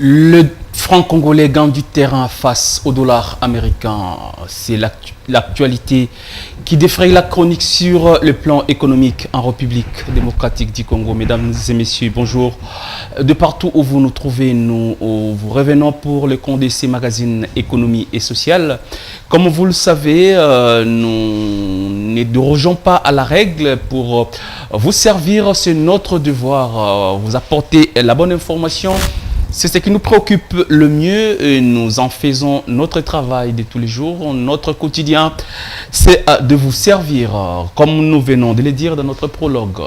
Le franc congolais gagne du terrain face au dollar américain. C'est l'actualité qui défraye la chronique sur le plan économique en République démocratique du Congo. Mesdames et messieurs, bonjour. De partout où vous nous trouvez, nous vous revenons pour le Condé Magazine Économie et Sociale. Comme vous le savez, nous ne dérogeons pas à la règle pour vous servir. C'est notre devoir, vous apporter la bonne information. C'est ce qui nous préoccupe le mieux et nous en faisons notre travail de tous les jours, notre quotidien. C'est de vous servir, comme nous venons de le dire dans notre prologue.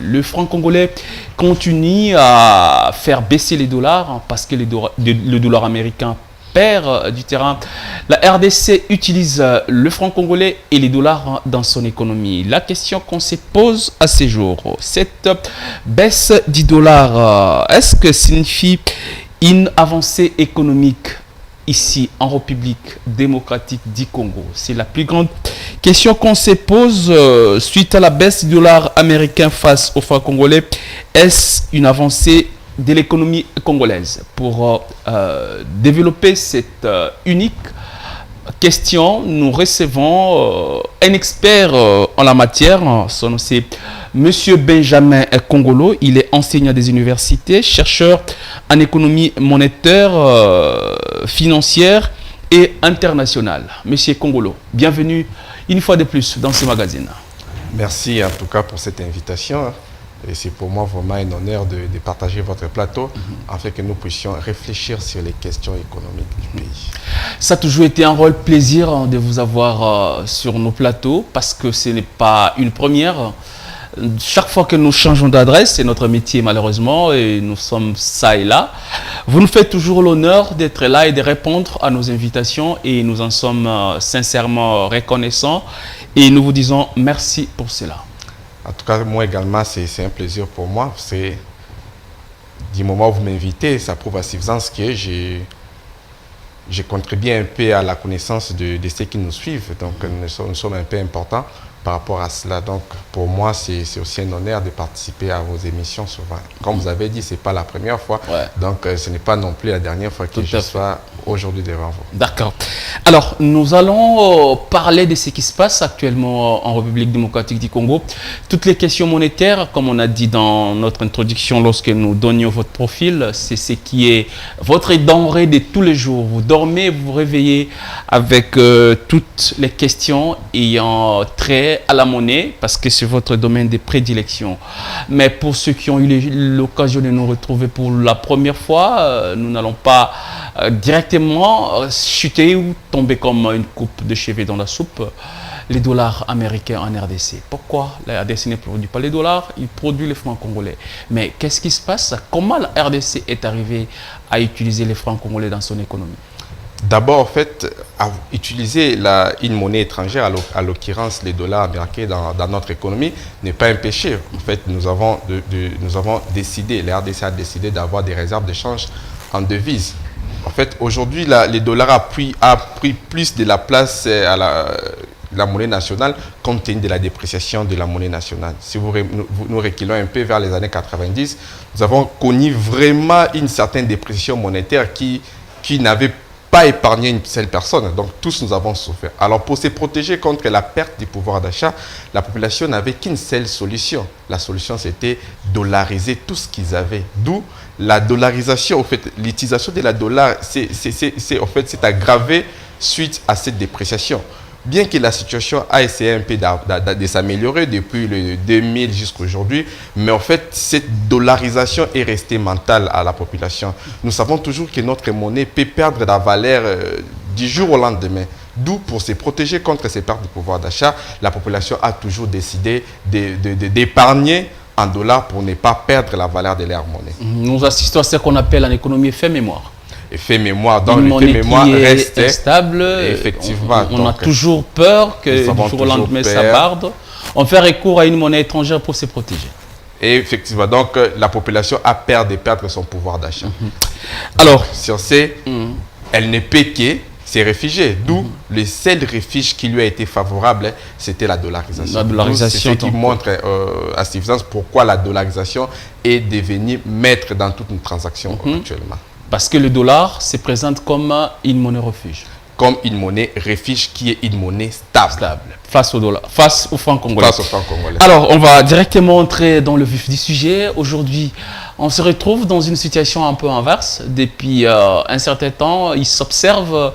Le franc congolais continue à faire baisser les dollars parce que le dollar américain perd du terrain. La RDC utilise le franc congolais et les dollars dans son économie. La question qu'on se pose à ces jours, cette baisse du dollar, est-ce que signifie une avancée économique ici en République démocratique du Congo? C'est la plus grande question qu'on se pose suite à la baisse du dollar américain face au franc congolais. Est-ce une avancée de l'économie congolaise? Pour développer cette unique question, nous recevons un expert en la matière. Son nom, c'est Monsieur Benjamin Kongolo. Il est enseignant des universités, chercheur en économie monétaire, financière et internationale. Monsieur Kongolo, bienvenue une fois de plus dans ce magazine. Merci en tout cas pour cette invitation. Et c'est pour moi vraiment un honneur de partager votre plateau afin que nous puissions réfléchir sur les questions économiques du pays. Ça a toujours été un rôle plaisir de vous avoir sur nos plateaux parce que ce n'est pas une première. Chaque fois que nous changeons d'adresse, c'est notre métier malheureusement et nous sommes ça et là. Vous nous faites toujours l'honneur d'être là et de répondre à nos invitations et nous en sommes sincèrement reconnaissants et nous vous disons merci pour cela. En tout cas, moi également, c'est un plaisir pour moi. C'est du moment où vous m'invitez, ça prouve à suffisance que j'ai contribué un peu à la connaissance de ceux qui nous suivent. Donc, nous sommes un peu importants par rapport à cela. Donc, pour moi, c'est aussi un honneur de participer à vos émissions souvent. Comme vous avez dit, ce n'est pas la première fois. Ouais. Donc, ce n'est pas non plus la dernière fois que je sois aujourd'hui devant vous. D'accord. Alors, nous allons parler de ce qui se passe actuellement en République démocratique du Congo. Toutes les questions monétaires, comme on a dit dans notre introduction lorsque nous donnions votre profil, c'est ce qui est votre denrée de tous les jours. Vous dormez, vous vous réveillez avec toutes les questions ayant trait à la monnaie, parce que c'est votre domaine de prédilection. Mais pour ceux qui ont eu l'occasion de nous retrouver pour la première fois, nous n'allons pas directement chuter ou tomber comme une coupe de cheveux dans la soupe. Les dollars américains en RDC. Pourquoi la RDC ne produit pas les dollars? Il produit les francs congolais. Mais qu'est-ce qui se passe? Comment la RDC est arrivée à utiliser les francs congolais dans son économie? D'abord, en fait, utiliser une monnaie étrangère, à l'occurrence les dollars américains dans notre économie, n'est pas un péché. En fait, nous avons décidé, la RDC a décidé d'avoir des réserves de change en devises. En fait, aujourd'hui, les dollars a pris plus de la place à la monnaie nationale compte tenu de la dépréciation de la monnaie nationale. Si nous reculons un peu vers les années 90, nous avons connu vraiment une certaine dépréciation monétaire qui n'avait pas épargné une seule personne. Donc, tous nous avons souffert. Alors, pour se protéger contre la perte du pouvoir d'achat, la population n'avait qu'une seule solution. La solution, c'était dollariser tout ce qu'ils avaient. D'où la dollarisation. En fait, l'utilisation de la dollar, c'est aggravé suite à cette dépréciation. Bien que la situation a essayé un peu de s'améliorer depuis le 2000 jusqu'à aujourd'hui, mais en fait, cette dollarisation est restée mentale à la population. Nous savons toujours que notre monnaie peut perdre la valeur du jour au lendemain. D'où, pour se protéger contre ces pertes de pouvoir d'achat, la population a toujours décidé d'épargner en dollars pour ne pas perdre la valeur de leur monnaie. Nous assistons à ce qu'on appelle en économie effet mémoire. Effet mémoire, donc l'effet mémoire reste stable. Effectivement. On a toujours peur que du jour au lendemain ça barde. On fait recours à une monnaie étrangère pour se protéger. Et effectivement, donc la population a peur de perdre son pouvoir d'achat. Alors, sur ce, elle ne peut que se réfugier. D'où le seul refuge qui lui a été favorable, c'était la dollarisation. La dollarisation. C'est ce qui montre à suffisance pourquoi la dollarisation est devenue maître dans toute une transaction actuellement. Parce que le dollar se présente comme une monnaie refuge. Comme une monnaie refuge qui est une monnaie stable. Face au dollar, face au franc congolais. Face au franc congolais. Alors, on va directement entrer dans le vif du sujet. Aujourd'hui, on se retrouve dans une situation un peu inverse. Depuis un certain temps, il s'observe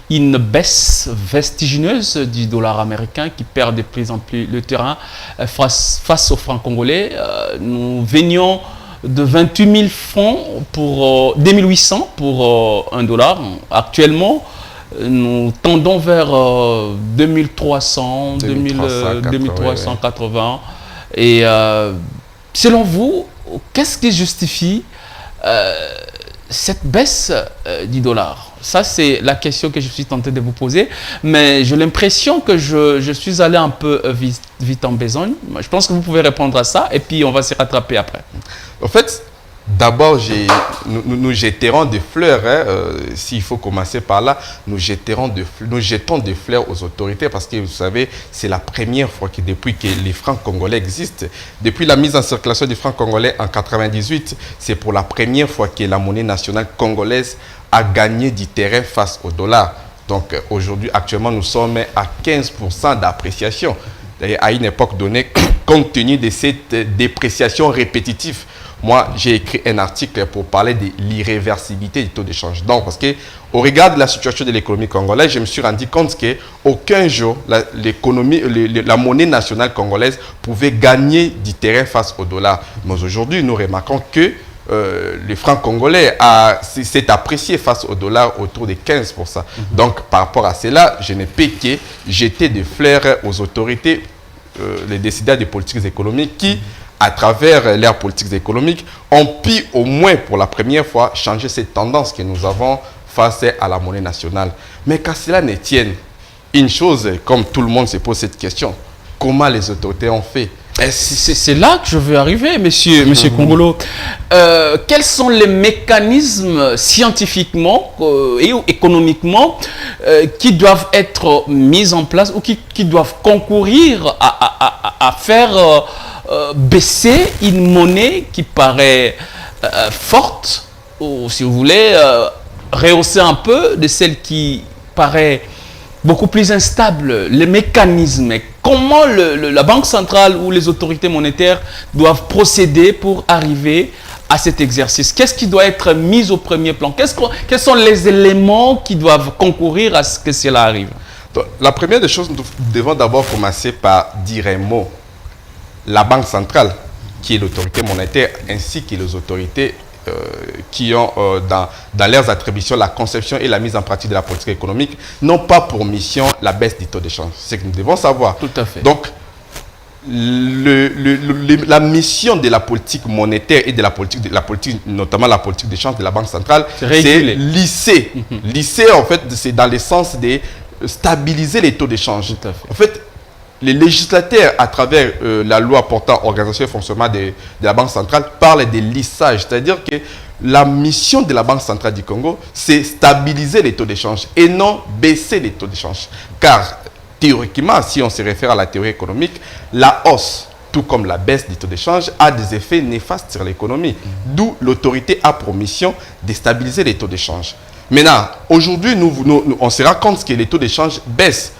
une baisse vertigineuse du dollar américain qui perd de plus en plus le terrain face au franc congolais. Nous venions de 28 000 francs pour 2800 pour un dollar. Actuellement, nous tendons vers 2300, 2380. Et selon vous, qu'est-ce qui justifie cette baisse du dollar? Ça, c'est la question que je suis tenté de vous poser. Mais j'ai l'impression que je suis allé un peu vite en besogne. Je pense que vous pouvez répondre à ça et puis on va se rattraper après. En fait, d'abord, nous jetterons des fleurs, s'il faut commencer par là, nous jetons des fleurs aux autorités parce que vous savez, c'est la première fois que depuis que les francs congolais existent, depuis la mise en circulation des francs congolais en 1998, c'est pour la première fois que la monnaie nationale congolaise a gagné du terrain face au dollar. Donc aujourd'hui, actuellement, nous sommes à 15% d'appréciation. À une époque donnée, compte tenu de cette dépréciation répétitive, moi, j'ai écrit un article pour parler de l'irréversibilité du taux d'échange. Donc, parce que au regard de la situation de l'économie congolaise, je me suis rendu compte qu'aucun jour, la monnaie nationale congolaise pouvait gagner du terrain face au dollar. Mais aujourd'hui, nous remarquons que le franc congolais s'est apprécié face au dollar autour de 15%. Donc, par rapport à cela, je ne peux que jeter des fleurs aux autorités, les décideurs des politiques économiques qui, à travers leurs politiques économiques, ont pu au moins pour la première fois changer cette tendance que nous avons face à la monnaie nationale. Mais qu'à cela ne tienne, une chose, comme tout le monde se pose cette question, comment les autorités ont fait? C'est là que je veux arriver, monsieur Kongolo. Quels sont les mécanismes scientifiquement et économiquement qui doivent être mis en place ou qui doivent concourir à faire baisser une monnaie qui paraît forte, ou si vous voulez, rehausser un peu de celle qui paraît beaucoup plus instable? Les mécanismes, comment la Banque centrale ou les autorités monétaires doivent procéder pour arriver à cet exercice? Qu'est-ce qui doit être mis au premier plan? Quels sont les éléments qui doivent concourir à ce que cela arrive? Donc, la première des choses, nous devons d'abord commencer par dire un mot. La Banque centrale, qui est l'autorité monétaire, ainsi que les autorités qui ont dans leurs attributions la conception et la mise en pratique de la politique économique, n'ont pas pour mission la baisse des taux d'échange. C'est ce que nous devons savoir. Tout à fait. Donc, la mission de la politique monétaire et de la politique, notamment la politique d'échange de la Banque centrale, c'est lisser. Lisser, en fait, c'est dans le sens de stabiliser les taux d'échange. En fait, les législateurs, à travers la loi portant organisation et fonctionnement de la Banque centrale, parlent de lissage. C'est-à-dire que la mission de la Banque centrale du Congo, c'est stabiliser les taux d'échange et non baisser les taux d'échange. Car, théoriquement, si on se réfère à la théorie économique, la hausse, tout comme la baisse des taux d'échange, a des effets néfastes sur l'économie. D'où l'autorité a pour mission de stabiliser les taux d'échange. Maintenant, aujourd'hui, on se rend compte que les taux d'échange baissent.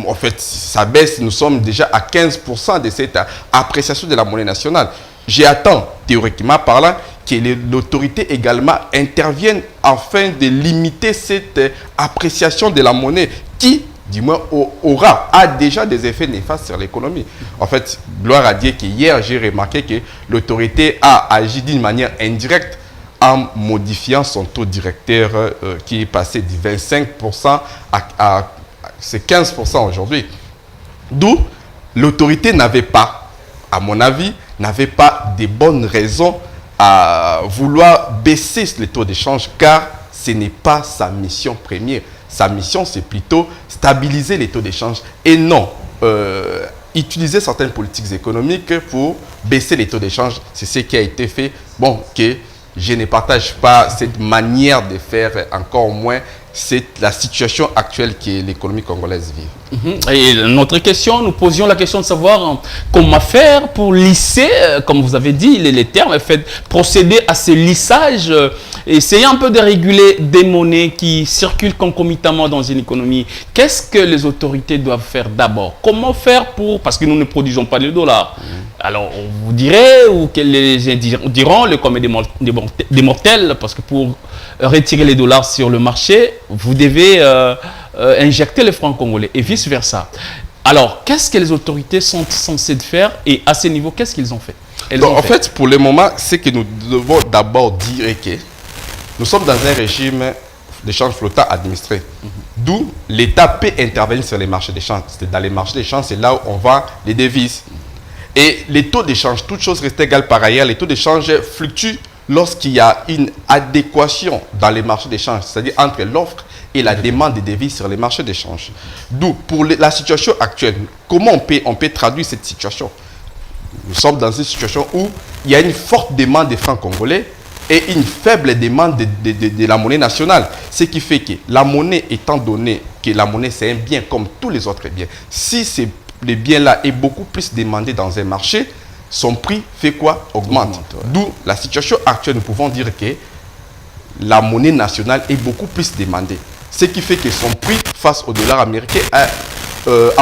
En fait, ça baisse, nous sommes déjà à 15% de cette appréciation de la monnaie nationale. J'attends, théoriquement parlant, que l'autorité également intervienne afin de limiter cette appréciation de la monnaie qui, du moins, a déjà des effets néfastes sur l'économie. En fait, gloire à Dieu qu'hier, j'ai remarqué que l'autorité a agi d'une manière indirecte en modifiant son taux directeur qui est passé de 25% à c'est 15% aujourd'hui. D'où l'autorité n'avait pas, à mon avis, n'avait pas de bonnes raisons à vouloir baisser les taux d'échange, car ce n'est pas sa mission première. Sa mission, c'est plutôt stabiliser les taux d'échange et non utiliser certaines politiques économiques pour baisser les taux d'échange. C'est ce qui a été fait. Bon, que je ne partage pas cette manière de faire, encore moins c'est la situation actuelle que l'économie congolaise vit. Et notre question, nous posions la question de savoir comment faire pour lisser, comme vous avez dit, les termes, procéder à ce lissage, essayer un peu de réguler des monnaies qui circulent concomitamment dans une économie. Qu'est-ce que les autorités doivent faire d'abord? Comment faire pour... Parce que nous ne produisons pas de dollars. Alors, on vous dirait, ou que les gens diront, le commun des mortels, parce que pour retirer les dollars sur le marché, vous devez injecter les francs congolais et vice-versa. Alors, qu'est-ce que les autorités sont censées faire et à ce niveau, qu'est-ce qu'ils ont fait? Donc, en fait, pour le moment, c'est que nous devons d'abord dire que nous sommes dans un régime d'échange flottant administré. D'où l'État peut intervenir sur les marchés d'échange. Dans les marchés d'échange, c'est là où on vend les devises. Et les taux d'échange, toutes choses restent égales par ailleurs, les taux d'échange fluctuent lorsqu'il y a une adéquation dans les marchés d'échange, c'est-à-dire entre l'offre et la demande des devises sur les marchés d'échange. D'où, pour la situation actuelle, comment on peut traduire cette situation? Nous sommes dans une situation où il y a une forte demande des francs congolais et une faible demande de la monnaie nationale. Ce qui fait que la monnaie, étant donné que la monnaie c'est un bien comme tous les autres biens, si le bien-là est beaucoup plus demandé dans un marché, son prix fait quoi? Augmente. Ouais. D'où la situation actuelle, nous pouvons dire que la monnaie nationale est beaucoup plus demandée. Ce qui fait que son prix face au dollar américain a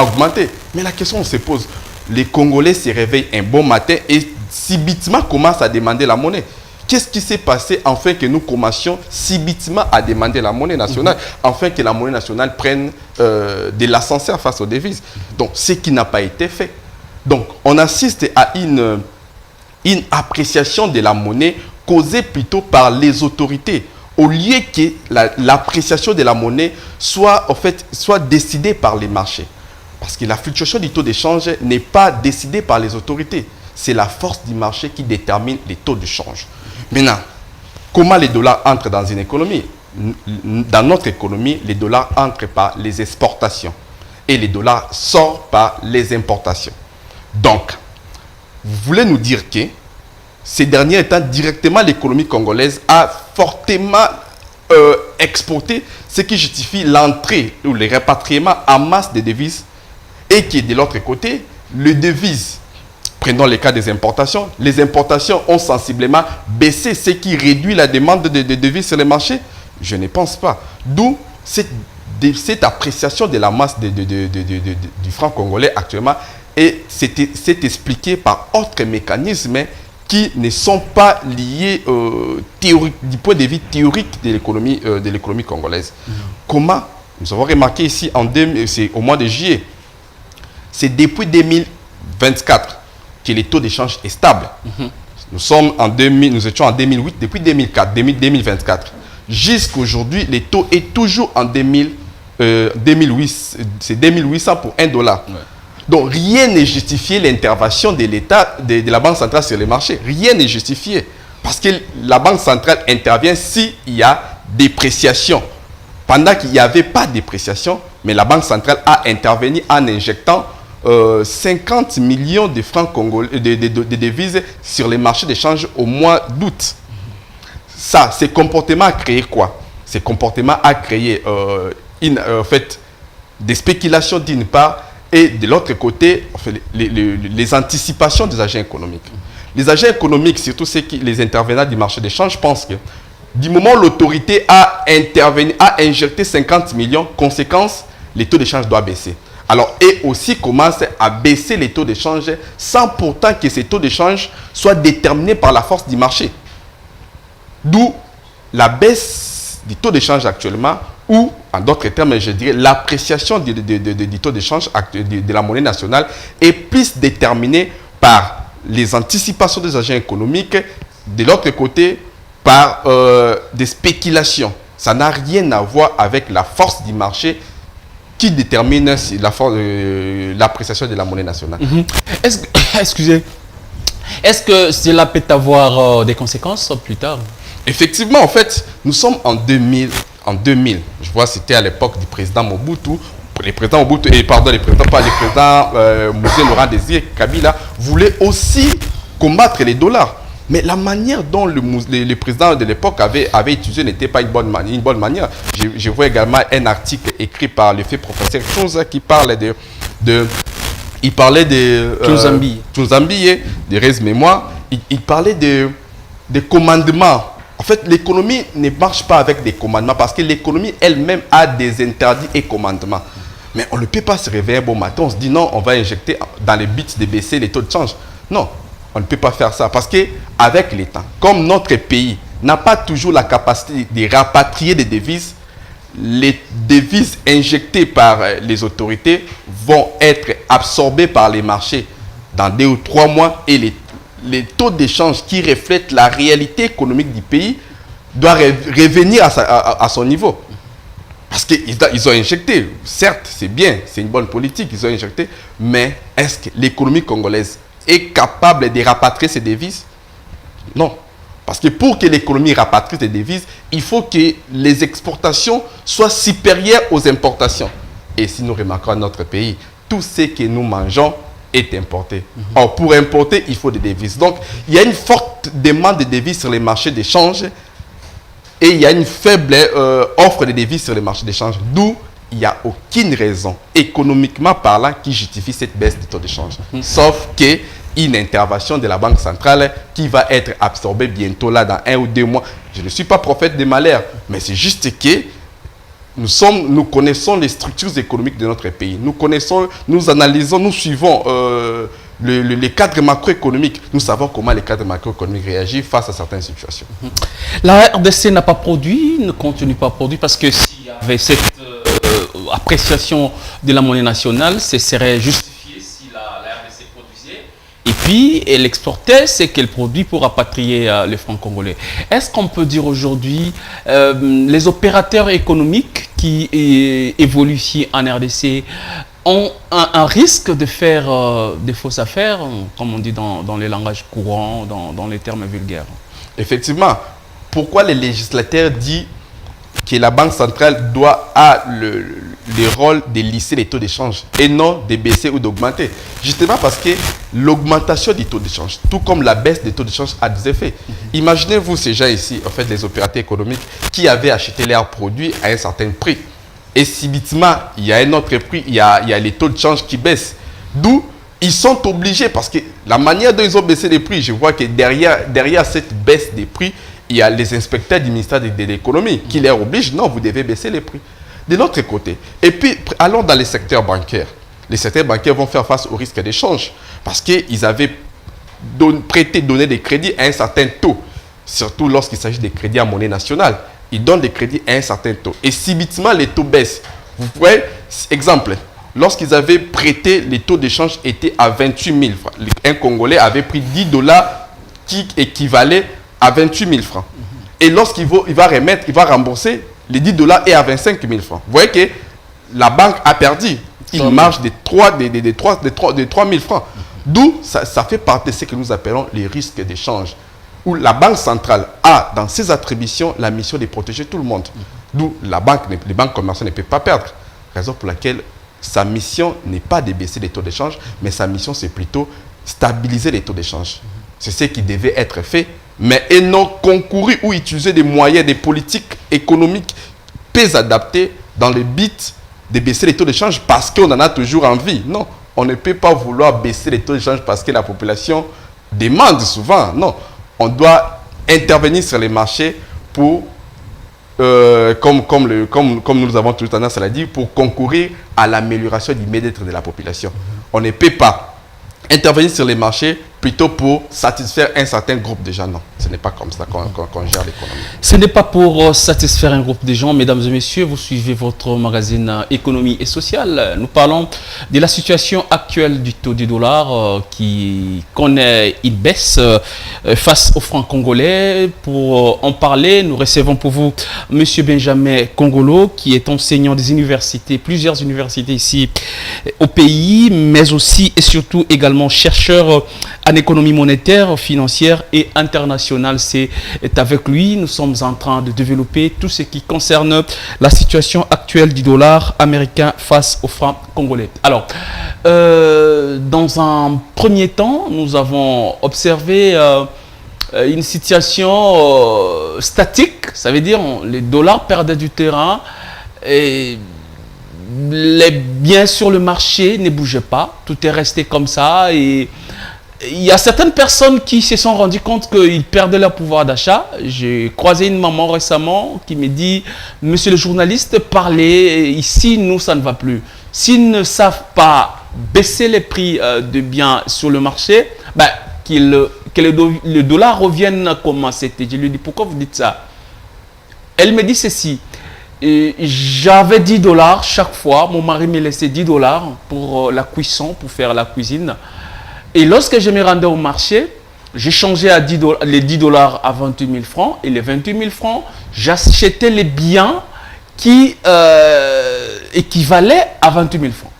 augmenté. Mais la question se pose, les Congolais se réveillent un bon matin et subitement commencent à demander la monnaie. Qu'est-ce qui s'est passé afin que nous commencions subitement à demander la monnaie nationale, afin que la monnaie nationale prenne de l'ascenseur face aux devises? Donc, ce qui n'a pas été fait. Donc, on assiste à une appréciation de la monnaie causée plutôt par les autorités, au lieu que l'appréciation de la monnaie soit décidée par les marchés. Parce que la fluctuation du taux d'échange n'est pas décidée par les autorités. C'est la force du marché qui détermine les taux de change. Maintenant, comment les dollars entrent dans une économie? Dans notre économie, les dollars entrent par les exportations et les dollars sortent par les importations. Donc, vous voulez nous dire que ces derniers temps, directement, l'économie congolaise a fortement exporté, ce qui justifie l'entrée ou le rapatriement en masse de devises, et que de l'autre côté, les devises, prenons le cas des importations, les importations ont sensiblement baissé, ce qui réduit la demande de devises sur les marchés? Je ne pense pas. D'où cette appréciation de la masse du franc congolais actuellement, et c'est expliqué par autres mécanismes qui ne sont pas liés du point de vue théorique de l'économie congolaise. Comment? Nous avons remarqué ici, au mois de juillet, c'est depuis 2024 que les taux d'échange est stable. Nous étions en 2008, depuis 2024. Jusqu'à aujourd'hui, les taux est toujours en 2008, c'est 2800 pour $1. Ouais. Donc, rien n'est justifié l'intervention de l'État, de la Banque centrale sur les marchés. Rien n'est justifié. Parce que la Banque centrale intervient s'il y a dépréciation. Pendant qu'il n'y avait pas de dépréciation, mais la Banque centrale a intervenu en injectant 50 millions de francs congolais, de devises sur les marchés d'échange au mois d'août. Ça, ce comportement a créé quoi? Ce comportement a créé des spéculations d'une part, et de l'autre côté, les anticipations des agents économiques. Les agents économiques, surtout les intervenants du marché d'échange, pensent que du moment où l'autorité a injecté 50 millions, conséquence, les taux d'échange doivent baisser. Alors, et aussi commence à baisser les taux d'échange sans pourtant que ces taux d'échange soient déterminés par la force du marché. D'où la baisse du taux d'échange actuellement, ou, en d'autres termes, je dirais, l'appréciation du taux d'échange de la monnaie nationale est plus déterminée par les anticipations des agents économiques, de l'autre côté, par des spéculations. Ça n'a rien à voir avec la force du marché qui détermine l'appréciation de la monnaie nationale. Excusez, est-ce que cela peut avoir des conséquences plus tard? Effectivement, en fait, nous sommes en 2000. Je vois, c'était à l'époque du président Mobutu. Le président Mosé Laurent Désiré Kabila voulait aussi combattre les dollars. Mais la manière dont le président de l'époque avait utilisé n'était pas une bonne manière. Je vois également un article écrit par le fait professeur Tchonza qui parle il parlait de Tchonzambi, de Rez Mémoire. Il parlait de commandements. En fait, l'économie ne marche pas avec des commandements parce que l'économie elle-même a des interdits et commandements. Mais on ne peut pas se réveiller un bon matin, on se dit non, on va injecter dans les buts de baisser les taux de change. Non, on ne peut pas faire ça parce qu'avec l'État, comme notre pays n'a pas toujours la capacité de rapatrier des devises, les devises injectées par les autorités vont être absorbées par les marchés dans 2 ou 3 mois et les taux d'échange qui reflètent la réalité économique du pays doivent revenir à son niveau. Parce qu'ils ont injecté, certes, c'est bien, c'est une bonne politique, ils ont injecté, mais est-ce que l'économie congolaise est capable de rapatrier ces devises? Non. Parce que pour que l'économie rapatrie ces devises, il faut que les exportations soient supérieures aux importations. Et si nous remarquons dans notre pays, tout ce que nous mangeons est importé. Or, pour importer, il faut des devises. Donc, il y a une forte demande de devises sur les marchés d'échange et il y a une faible offre de devises sur les marchés d'échange. D'où il n'y a aucune raison, économiquement parlant, qui justifie cette baisse des taux d'échange. Sauf qu'une intervention de la Banque centrale qui va être absorbée bientôt là dans 1 ou 2 mois. Je ne suis pas prophète des malheurs, mais c'est juste que nous connaissons les structures économiques de notre pays. Nous analysons, nous suivons les cadres macroéconomiques. Nous savons comment les cadres macroéconomiques réagissent face à certaines situations. La RDC n'a pas produit, ne continue pas à produire parce que s'il y avait cette appréciation de la monnaie nationale, ce serait justifié si la RDC produisait. Et puis, elle exportait ce qu'elle produit pour rapatrier le franc congolais. Est-ce qu'on peut dire aujourd'hui, les opérateurs économiques qui évoluent ici en RDC ont un risque de faire des fausses affaires, comme on dit dans les langages courants, dans les termes vulgaires? Effectivement. Pourquoi les législateurs disent que la Banque centrale a le rôle de lisser les taux d'échange et non de baisser ou d'augmenter? Justement parce que l'augmentation des taux d'échange, tout comme la baisse des taux d'échange, a des effets. Imaginez-vous ces gens ici, en fait, les opérateurs économiques qui avaient acheté leurs produits à un certain prix. Et subitement, il y a un autre prix, il y a les taux de change qui baissent. D'où ils sont obligés, parce que la manière dont ils ont baissé les prix, je vois que derrière cette baisse des prix, il y a les inspecteurs du ministère de l'économie qui les obligent, non, vous devez baisser les prix. De l'autre côté, et puis allons dans les secteurs bancaires. Les secteurs bancaires vont faire face au risque d'échange parce qu'ils avaient donné des crédits à un certain taux, surtout lorsqu'il s'agit des crédits à monnaie nationale. Ils donnent des crédits à un certain taux. Et subitement, les taux baissent. Vous voyez, exemple, lorsqu'ils avaient prêté, les taux d'échange étaient à 28 000 francs. Un Congolais avait pris 10 dollars qui équivalaient à 28 000 francs. Et lorsqu'il va rembourser, les 10 dollars est à 25 000 francs. Vous voyez que la banque a perdu. Il marge de 3 000 francs. D'où ça fait partie de ce que nous appelons les risques d'échange. Où la Banque centrale a dans ses attributions la mission de protéger tout le monde. D'où les banques commerciales ne peuvent pas perdre. Raison pour laquelle sa mission n'est pas de baisser les taux d'échange, mais sa mission c'est plutôt stabiliser les taux d'échange. C'est ce qui devait être fait, mais et non concourir ou utiliser des moyens, des politiques économiques peu adaptés dans le but de baisser les taux d'échange parce qu'on en a toujours envie. Non, on ne peut pas vouloir baisser les taux d'échange parce que la population demande souvent. Non, on doit intervenir sur les marchés pour, comme nous avons toujours tendance à le dire, pour concourir à l'amélioration du bien-être de la population. On ne peut pas intervenir sur les marchés plutôt pour satisfaire un certain groupe de gens. Non, ce n'est pas comme ça qu'on gère l'économie. Ce n'est pas pour satisfaire un groupe de gens, mesdames et messieurs, vous suivez votre magazine Économie et Sociale. Nous parlons de la situation actuelle du taux du dollar qui connaît une baisse face au franc congolais. Pour en parler, nous recevons pour vous M. Benjamin Kongolo, qui est enseignant des universités, plusieurs universités ici au pays, mais aussi et surtout également chercheur en économie monétaire, financière et internationale. C'est avec lui, nous sommes en train de développer tout ce qui concerne la situation actuelle du dollar américain face au franc congolais. Alors, dans un premier temps, nous avons observé une situation statique, ça veut dire les dollars perdaient du terrain et les biens sur le marché ne bougeaient pas, tout est resté comme ça et il y a certaines personnes qui se sont rendues compte qu'ils perdaient leur pouvoir d'achat. J'ai croisé une maman récemment qui me dit « Monsieur le journaliste, parlez, ici, nous, ça ne va plus. S'ils ne savent pas baisser les prix de biens sur le marché, ben, que le dollar revienne comme c'était. » Je lui dis « Pourquoi vous dites ça ?» Elle me dit ceci. J'avais 10 dollars chaque fois. Mon mari me laissait 10 dollars pour la cuisson, pour faire la cuisine. Et lorsque je me rendais au marché, j'ai changé à les 10 dollars à 28 000 francs. Et les 28 000 francs, j'achetais les biens qui équivalaient à 28 000 francs.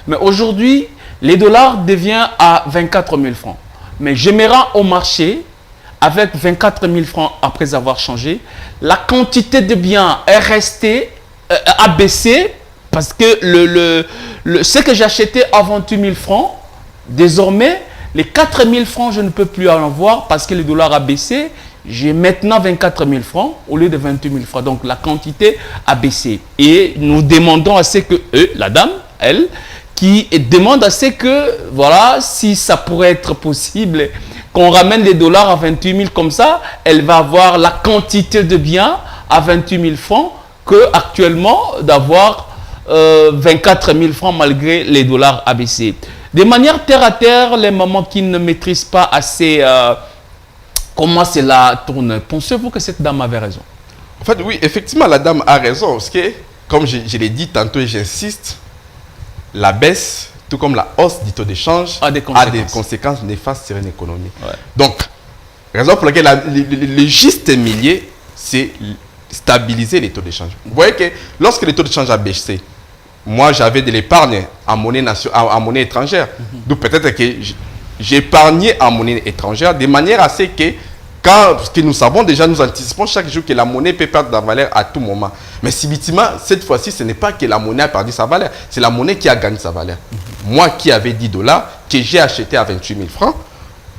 Mais aujourd'hui, les dollars deviennent à 24 000 francs. Mais je me rends au marché avec 24 000 francs après avoir changé. La quantité de biens est restée, a baissé parce que ce que j'achetais à 28 000 francs, désormais, les 4 000 francs, je ne peux plus en avoir parce que le dollar a baissé. J'ai maintenant 24 000 francs au lieu de 28 000 francs. Donc, la quantité a baissé. Et nous demandons à ce que la dame, elle, qui demande à ce que, voilà, si ça pourrait être possible, qu'on ramène les dollars à 28 000 comme ça, elle va avoir la quantité de biens à 28 000 francs que actuellement d'avoir 24 000 francs malgré les dollars abaissés. De manière terre à terre, les mamans qui ne maîtrisent pas assez comment cela tourne, pensez-vous que cette dame avait raison? En fait, oui, effectivement, la dame a raison. Parce que, comme je l'ai dit tantôt et j'insiste, la baisse, tout comme la hausse du taux d'échange, a des conséquences néfastes sur une économie. Ouais. Donc, raison pour laquelle le juste milieu, c'est stabiliser les taux d'échange. Vous voyez que lorsque les taux d'échange a baissé, moi, j'avais de l'épargne en monnaie étrangère. Donc, peut-être que j'épargnais en monnaie étrangère de manière à ce que, parce que nous savons déjà, nous anticipons chaque jour que la monnaie peut perdre de la valeur à tout moment. Mais subitement, cette fois-ci, ce n'est pas que la monnaie a perdu sa valeur, c'est la monnaie qui a gagné sa valeur. Moi qui avais 10 dollars, que j'ai acheté à 28 000 francs,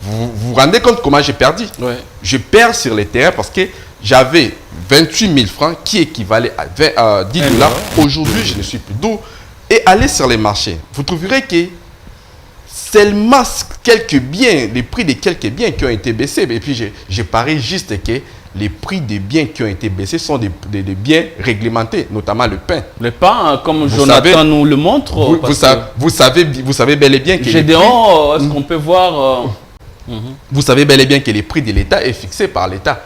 vous vous rendez compte comment j'ai perdu? Ouais. Je perds sur les terrains parce que j'avais 28 000 francs qui équivalait à 10 dollars. Aujourd'hui, je ne suis plus d'où. Et allez sur les marchés, vous trouverez que seulement quelques biens, les prix de quelques biens qui ont été baissés. Et puis, je parie juste que les prix des biens qui ont été baissés sont des biens réglementés, notamment le pain. Le pain, comme Jonathan nous le montre. Vous savez bel et bien que Gédéon, est-ce qu'on peut voir vous savez bel et bien que les prix de l'État est fixé par l'État.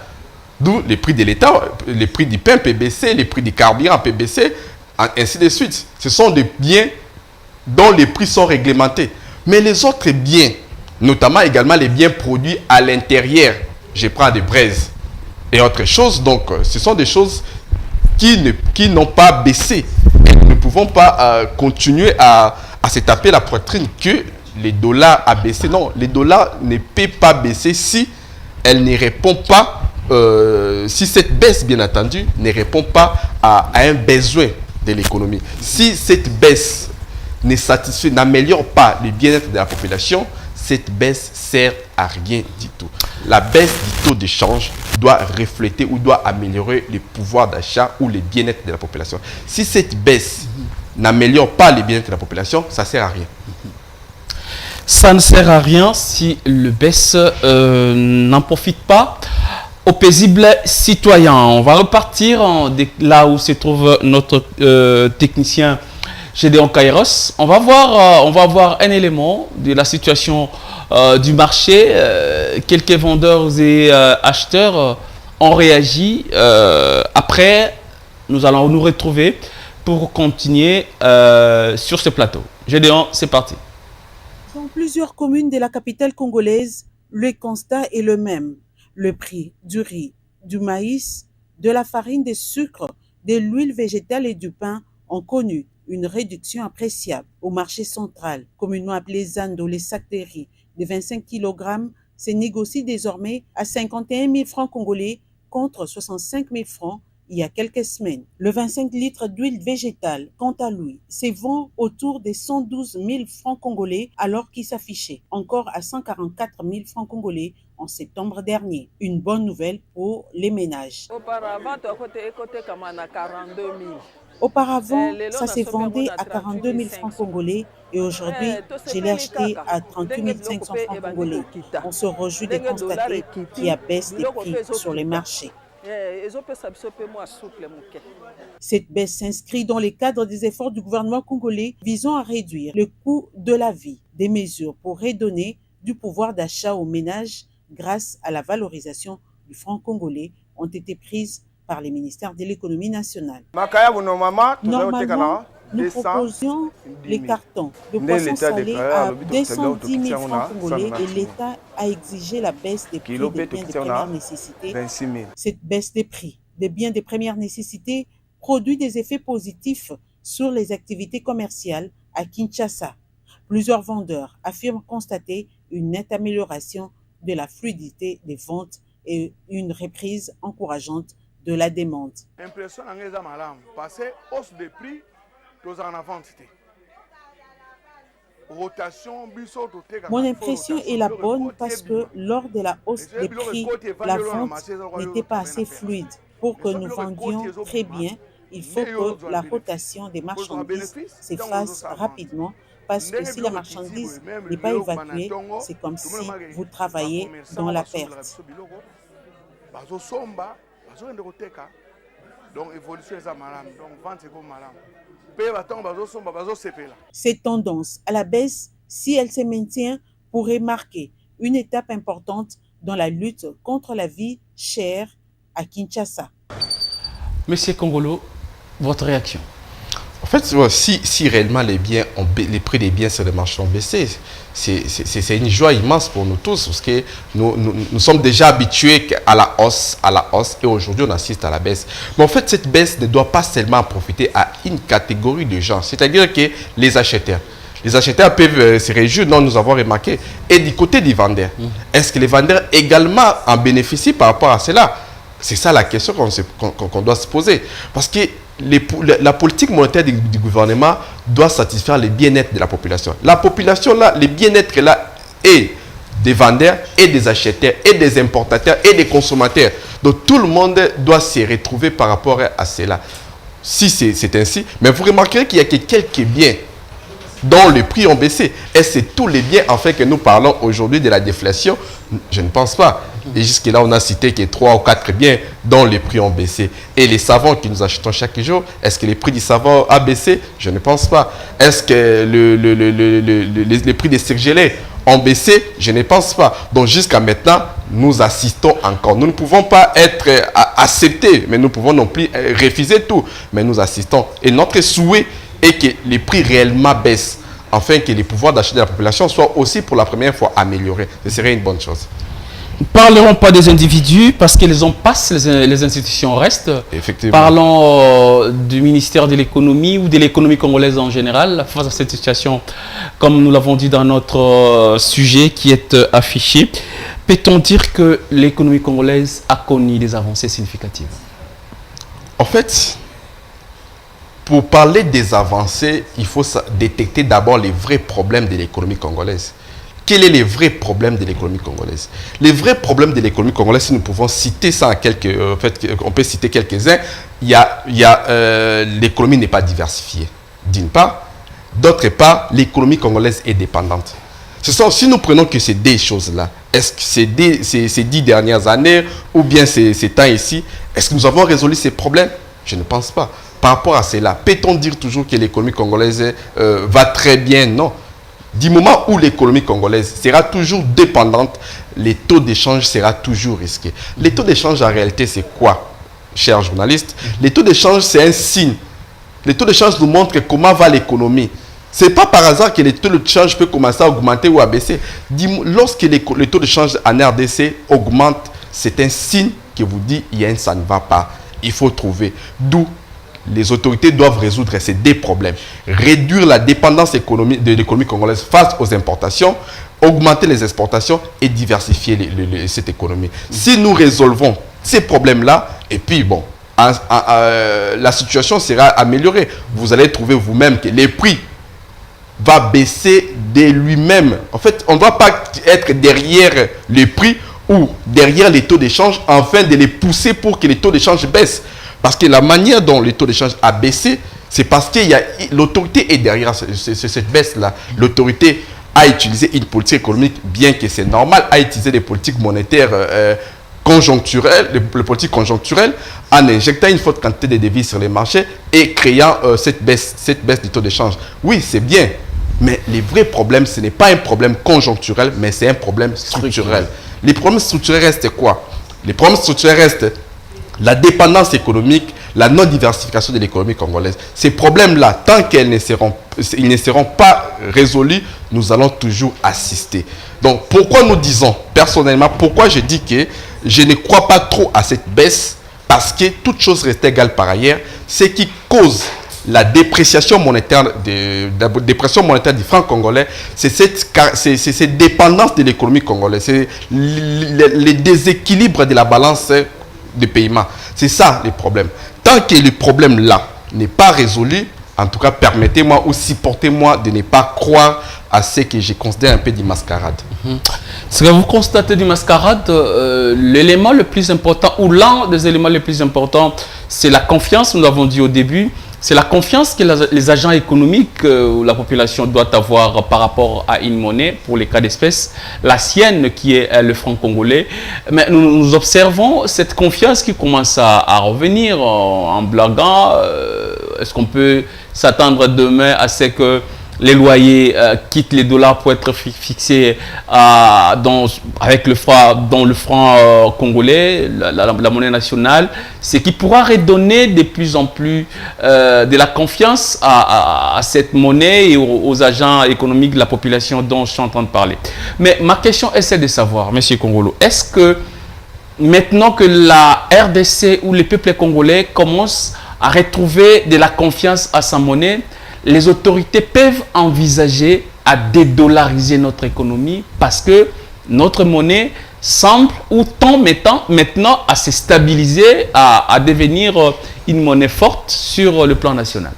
D'où les prix de l'État, les prix du pain peut baisser, les prix du carburant peut baisser, ainsi de suite. Ce sont des biens dont les prix sont réglementés. Mais les autres biens, notamment également les biens produits à l'intérieur, je prends des braises et autres choses, donc ce sont des choses qui n'ont pas baissé. Et nous ne pouvons pas continuer à se taper la poitrine que les dollars a baissé. Non, les dollars ne peuvent pas baisser si elle ne répond pas, si cette baisse, bien entendu, ne répond pas à un besoin de l'économie. Si cette baisse n'améliore pas le bien-être de la population, cette baisse sert à rien du tout. La baisse du taux d'échange doit refléter ou doit améliorer le pouvoir d'achat ou le bien-être de la population. Si cette baisse n'améliore pas le bien-être de la population, ça ne sert à rien. Ça ne sert à rien si le baisse n'en profite pas aux paisibles citoyens. On va repartir là où se trouve notre technicien Gédéon Kairos. On va voir un élément de la situation du marché. Quelques vendeurs et acheteurs ont réagi. Après, nous allons nous retrouver pour continuer sur ce plateau. Gédéon, c'est parti. Dans plusieurs communes de la capitale congolaise, le constat est le même. Le prix du riz, du maïs, de la farine, des sucres, de l'huile végétale et du pain ont connu une réduction appréciable. Au marché central, communément appelé Zando, les sacs de riz de 25 kg se négocient désormais à 51 000 francs congolais contre 65 000 francs il y a quelques semaines. Le 25 litres d'huile végétale, quant à lui, se vend autour des 112 000 francs congolais alors qu'il s'affichait encore à 144 000 francs congolais en septembre dernier. Une bonne nouvelle pour les ménages. Auparavant, ça s'est vendu à 42 000 francs congolais et aujourd'hui, je l'ai acheté à 38 500 francs congolais. On se réjouit de constater qu'il y a baisse des prix sur les marchés. Cette baisse s'inscrit dans le cadre des efforts du gouvernement congolais visant à réduire le coût de la vie. Des mesures pour redonner du pouvoir d'achat aux ménages grâce à la valorisation du franc congolais ont été prises par les ministères de l'économie nationale. Normalement, nous proposions les cartons de poissons salés à 210 000 francs congolais et l'État a exigé la baisse des prix des biens de première nécessité. Cette baisse des prix des biens de première nécessité produit des effets positifs sur les activités commerciales à Kinshasa. Plusieurs vendeurs affirment constater une nette amélioration de la fluidité des ventes et une reprise encourageante de la demande. Mon impression est la bonne parce que lors de la hausse des prix, la vente n'était pas assez fluide. Pour que nous vendions très bien, il faut que la rotation des marchandises se fasse rapidement parce que si la marchandise n'est pas évacuée, c'est comme si vous travaillez dans la perte. Cette tendance à la baisse, si elle se maintient, pourrait marquer une étape importante dans la lutte contre la vie chère à Kinshasa. Monsieur Kongolo, votre réaction? En fait, si réellement les prix des biens sur le marché ont baissé, c'est une joie immense pour nous tous parce que nous sommes déjà habitués à la hausse et aujourd'hui on assiste à la baisse. Mais en fait, cette baisse ne doit pas seulement profiter à une catégorie de gens, c'est-à-dire que les acheteurs. Les acheteurs peuvent se réjouir, non, nous avons remarqué. Et du côté des vendeurs, est-ce que les vendeurs également en bénéficient par rapport à cela? C'est ça la question qu'on doit se poser. Parce que la politique monétaire du gouvernement doit satisfaire le bien-être de la population. La population, là, le bien-être là est des vendeurs et des acheteurs et des importateurs et des consommateurs. Donc tout le monde doit se retrouver par rapport à cela. Si c'est ainsi, mais vous remarquerez qu'il y a que quelques biens dont les prix ont baissé. Et c'est tous les biens en fait que nous parlons aujourd'hui de la déflation? Je ne pense pas. Et jusque-là, on a cité que 3 ou 4 biens dont les prix ont baissé. Et les savons que nous achetons chaque jour, est-ce que les prix du savon a baissé? Je ne pense pas. Est-ce que les prix des surgelés ont baissé? Je ne pense pas. Donc jusqu'à maintenant, nous assistons encore. Nous ne pouvons pas être acceptés, mais nous pouvons non plus refuser tout. Mais nous assistons. Et notre souhait est que les prix réellement baissent, afin que les pouvoirs d'achat de la population soient aussi pour la première fois améliorés. Ce serait une bonne chose. Ne parlerons pas des individus parce qu'ils en passent, les institutions restent. Effectivement. Parlons du ministère de l'économie ou de l'économie congolaise en général face à cette situation, comme nous l'avons dit dans notre sujet qui est affiché. Peut-on dire que l'économie congolaise a connu des avancées significatives? En fait, pour parler des avancées, il faut détecter d'abord les vrais problèmes de l'économie congolaise. Quels sont les vrais problèmes de l'économie congolaise? Les vrais problèmes de l'économie congolaise, si nous pouvons citer ça en quelques... En fait, on peut citer quelques-uns. L'économie n'est pas diversifiée, d'une part. D'autre part, l'économie congolaise est dépendante. Si nous prenons que ces deux choses-là, est-ce que ces 10 dernières années ou bien ces temps ici, est-ce que nous avons résolu ces problèmes? Je ne pense pas. Par rapport à cela, peut-on dire toujours que l'économie congolaise va très bien? Non. Du moment où l'économie congolaise sera toujours dépendante, les taux d'échange seront toujours risqués. Les taux d'échange, en réalité, c'est quoi, chers journalistes? Les taux d'échange, c'est un signe. Les taux d'échange nous montrent comment va l'économie. Ce n'est pas par hasard que les taux d'échange peuvent commencer à augmenter ou à baisser. Lorsque les taux d'échange en RDC augmentent, c'est un signe qui vous dit que ça ne va pas. Il faut trouver. D'où les autorités doivent résoudre ces deux problèmes. Réduire la dépendance de l'économie congolaise face aux importations, augmenter les exportations et diversifier cette économie. Si nous résolvons ces problèmes-là, et puis bon, la situation sera améliorée. Vous allez trouver vous-même que les prix vont baisser de lui-même. En fait, on ne doit pas être derrière les prix ou derrière les taux d'échange afin de les pousser pour que les taux d'échange baissent. Parce que la manière dont les taux d'échange a baissé, c'est parce que l'autorité est derrière cette baisse-là. L'autorité a utilisé une politique économique, bien que c'est normal, a utilisé des politiques monétaires conjoncturelles, les politiques conjoncturelles, en injectant une forte quantité de devises sur les marchés et créant cette baisse du taux d'échange. Oui, c'est bien, mais les vrais problèmes, ce n'est pas un problème conjoncturel, mais c'est un problème structurel. Les problèmes structurels restent quoi? Les problèmes structurels restent la dépendance économique, la non-diversification de l'économie congolaise. Ces problèmes-là, tant qu'ils ne seront pas résolus, nous allons toujours assister. Donc, pourquoi nous disons, personnellement, pourquoi je dis que je ne crois pas trop à cette baisse? Parce que toute chose reste égale par ailleurs, ce qui cause la dépréciation monétaire, du franc congolais, c'est cette dépendance de l'économie congolaise, c'est les déséquilibres de la balance de paiement. C'est ça le problème. Tant que le problème là n'est pas résolu, en tout cas, permettez-moi ou supportez-moi de ne pas croire à ce que je considère un peu du mascarade. Ce que vous constatez du mascarade, l'élément le plus important, ou l'un des éléments les plus importants, c'est la confiance, nous l'avons dit au début. C'est la confiance que les agents économiques ou la population doit avoir par rapport à une monnaie, pour les cas d'espèce, la sienne qui est le franc congolais. Mais nous observons cette confiance qui commence à revenir en blaguant. Est-ce qu'on peut s'attendre demain à ce que les loyers quittent les dollars pour être fixés avec le franc congolais, la monnaie nationale, ce qui pourra redonner de plus en plus de la confiance à cette monnaie et aux agents économiques de la population dont je suis en train de parler. Mais ma question est celle de savoir, M. Kongolo, est-ce que maintenant que la RDC ou les peuples congolais commencent à retrouver de la confiance à sa monnaie, les autorités peuvent envisager à dédollariser notre économie parce que notre monnaie semble ou tend maintenant à se stabiliser, à devenir une monnaie forte sur le plan national?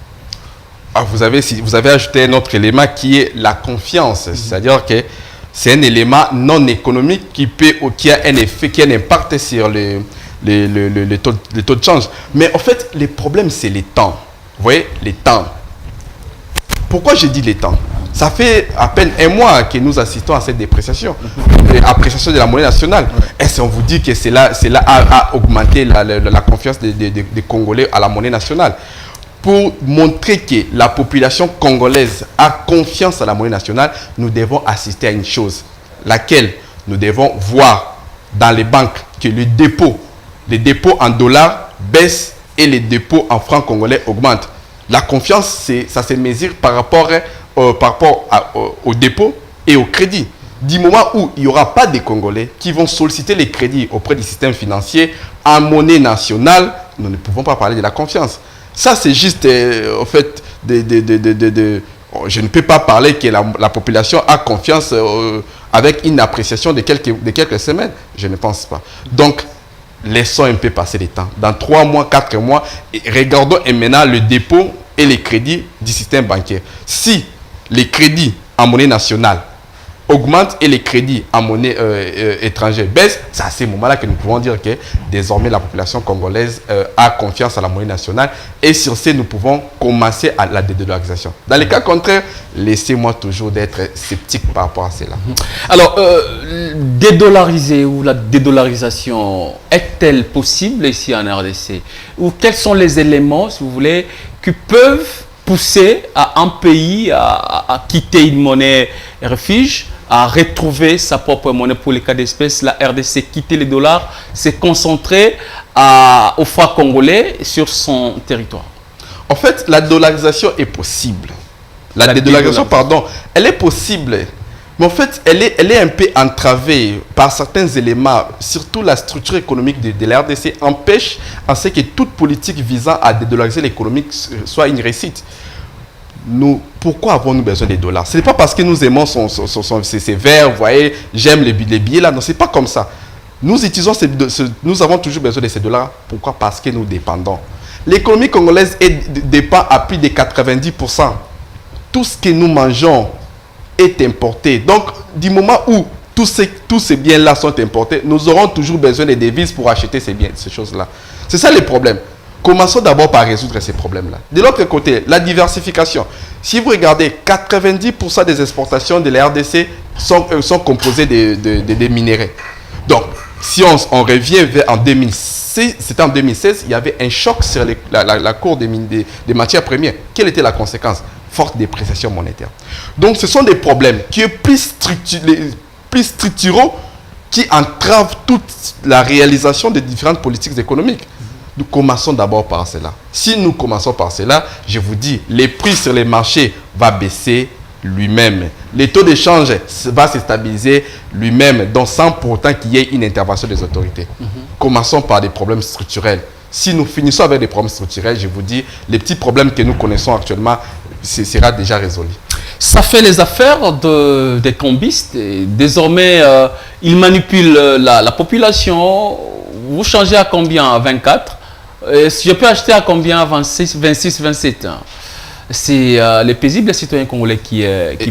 Vous avez ajouté un autre élément qui est la confiance. C'est-à-dire que c'est un élément non économique qui a un effet, qui a un impact sur les taux de change. Mais en fait, le problème, c'est les temps. Vous voyez, les temps. Pourquoi je dis les temps? Ça fait à peine un mois que nous assistons à cette dépréciation, appréciation de la monnaie nationale. Est-ce qu'on vous dit que cela a augmenté la confiance des Congolais à la monnaie nationale? Pour montrer que la population congolaise a confiance à la monnaie nationale, nous devons assister à une chose, laquelle nous devons voir dans les banques que les dépôts en dollars baissent et les dépôts en francs congolais augmentent. La confiance, ça se mesure par rapport au dépôt et au crédit. Du moment où il n'y aura pas de Congolais qui vont solliciter les crédits auprès du système financier en monnaie nationale, nous ne pouvons pas parler de la confiance. Ça, c'est juste, en fait, je ne peux pas parler que la population a confiance avec une appréciation de quelques semaines. Je ne pense pas. Donc, laissons un peu passer le temps. Dans 3 mois, 4 mois, regardons maintenant le dépôt et les crédits du système bancaire. Si les crédits en monnaie nationale augmentent et les crédits en monnaie étrangère baissent, c'est à ce moment-là que nous pouvons dire que désormais la population congolaise a confiance à la monnaie nationale et sur ce, nous pouvons commencer à la dédollarisation. Dans les cas contraires, laissez-moi toujours d'être sceptique par rapport à cela. Alors, dédollariser ou la dédollarisation est-elle possible ici en RDC? Ou quels sont les éléments, si vous voulez, qui peuvent pousser à un pays à quitter une monnaie refuge, à retrouver sa propre monnaie pour les cas d'espèce, la RDC, quitter les dollars, se concentrer au franc congolais sur son territoire? En fait, la dollarisation est possible. La dédollarisation, pardon, elle est possible. Mais en fait, elle est un peu entravée par certains éléments, surtout la structure économique de la RDC empêche à ce que toute politique visant à dédollariser l'économie soit une réussite. Pourquoi avons-nous besoin des dollars? Ce n'est pas parce que nous aimons ces verts, vous voyez, j'aime les billets là, non, ce n'est pas comme ça. Nous avons toujours besoin de ces dollars. Pourquoi? Parce que nous dépendons. L'économie congolaise dépend à plus de 90%. Tout ce que nous mangeons est importé. Donc, du moment où tous ces biens-là sont importés, nous aurons toujours besoin des devises pour acheter ces biens, ces choses-là. C'est ça le problème. Commençons d'abord par résoudre ces problèmes-là. De l'autre côté, la diversification. Si vous regardez, 90% des exportations de la RDC sont composées de minéraux. Donc, si on revient en 2016, c'était en 2016, il y avait un choc sur la cour des matières premières. Quelle était la conséquence? Forte dépréciation monétaire. Donc, ce sont des problèmes qui sont plus structuraux, qui entravent toute la réalisation des différentes politiques économiques. Nous commençons d'abord par cela. Si nous commençons par cela, je vous dis, les prix sur les marchés vont baisser lui-même. Les taux d'échange vont se stabiliser lui-même, donc sans pour autant qu'il y ait une intervention des autorités. Commençons par des problèmes structurels. Si nous finissons avec des problèmes structurels, je vous dis, les petits problèmes que nous connaissons actuellement, ce sera déjà résolu. Ça fait les affaires des combistes. Et désormais, ils manipulent la population. Vous changez à combien? À 24. Si je peux acheter à combien? 26, 27. C'est les paisibles citoyens congolais qui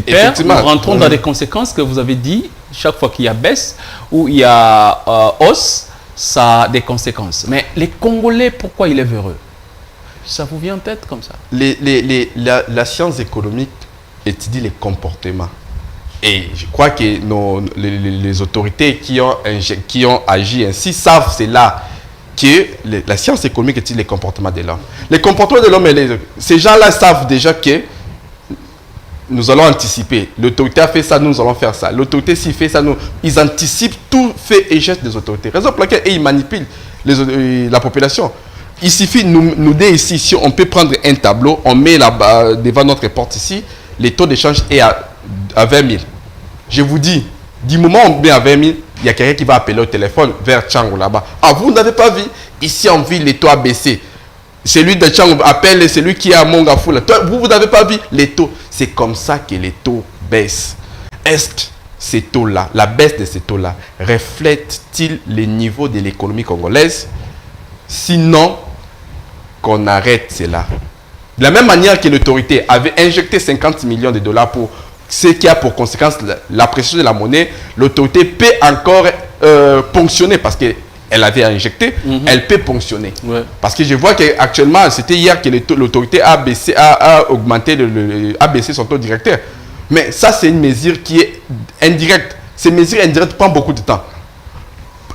perdent. Nous rentrons dans des conséquences que vous avez dit. Chaque fois qu'il y a baisse ou il y a hausse, ça a des conséquences. Mais les Congolais, pourquoi ils est heureux? Ça vous vient en tête comme ça? La science économique étudie les comportements. Et je crois que les autorités qui ont agi ainsi savent cela, que la science économique étudie les comportements de l'homme. Les comportements de l'homme, ces gens-là savent déjà que nous allons anticiper. L'autorité a fait ça, nous allons faire ça. L'autorité s'y fait ça, ils anticipent tout fait et geste des autorités. Raison pour laquelle ils manipulent la population. Il suffit, nous deux ici, si on peut prendre un tableau, on met là-bas, devant notre porte ici, les taux d'échange est à 20 000. Je vous dis, du moment où on met à 20 000, il y a quelqu'un qui va appeler au téléphone vers Tchangou là-bas. Ah, vous n'avez pas vu? Ici en ville, les taux ont baissé. Celui de Tchangou appelle celui qui est à Mongafou. Vous n'avez pas vu les taux? C'est comme ça que les taux baissent. Est-ce que ces taux-là, la baisse de ces taux-là, reflète-t-il les niveaux de l'économie congolaise? Sinon, qu'on arrête cela. De la même manière que l'autorité avait injecté 50 millions de dollars pour ce qui a pour conséquence l'appréciation de la monnaie, l'autorité peut encore ponctionner parce qu'elle avait injecté, elle peut ponctionner. Ouais. Parce que je vois qu'actuellement, c'était hier que l'autorité a baissé son taux directeur. Mais ça, c'est une mesure qui est indirecte. Ces mesures indirectes prennent beaucoup de temps.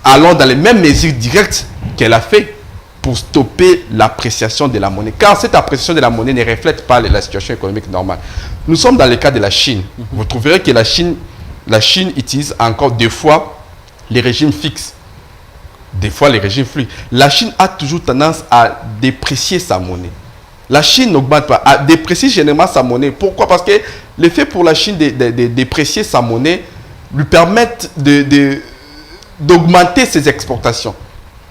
Allons dans les mêmes mesures directes qu'elle a fait pour stopper l'appréciation de la monnaie. Car cette appréciation de la monnaie ne reflète pas la situation économique normale. Nous sommes dans le cas de la Chine. Vous trouverez que la Chine utilise encore des fois les régimes fixes, des fois les régimes fluides. La Chine a toujours tendance à déprécier sa monnaie. La Chine n'augmente pas, à déprécier généralement sa monnaie. Pourquoi? Parce que l'effet pour la Chine de déprécier sa monnaie lui permettent d'augmenter ses exportations.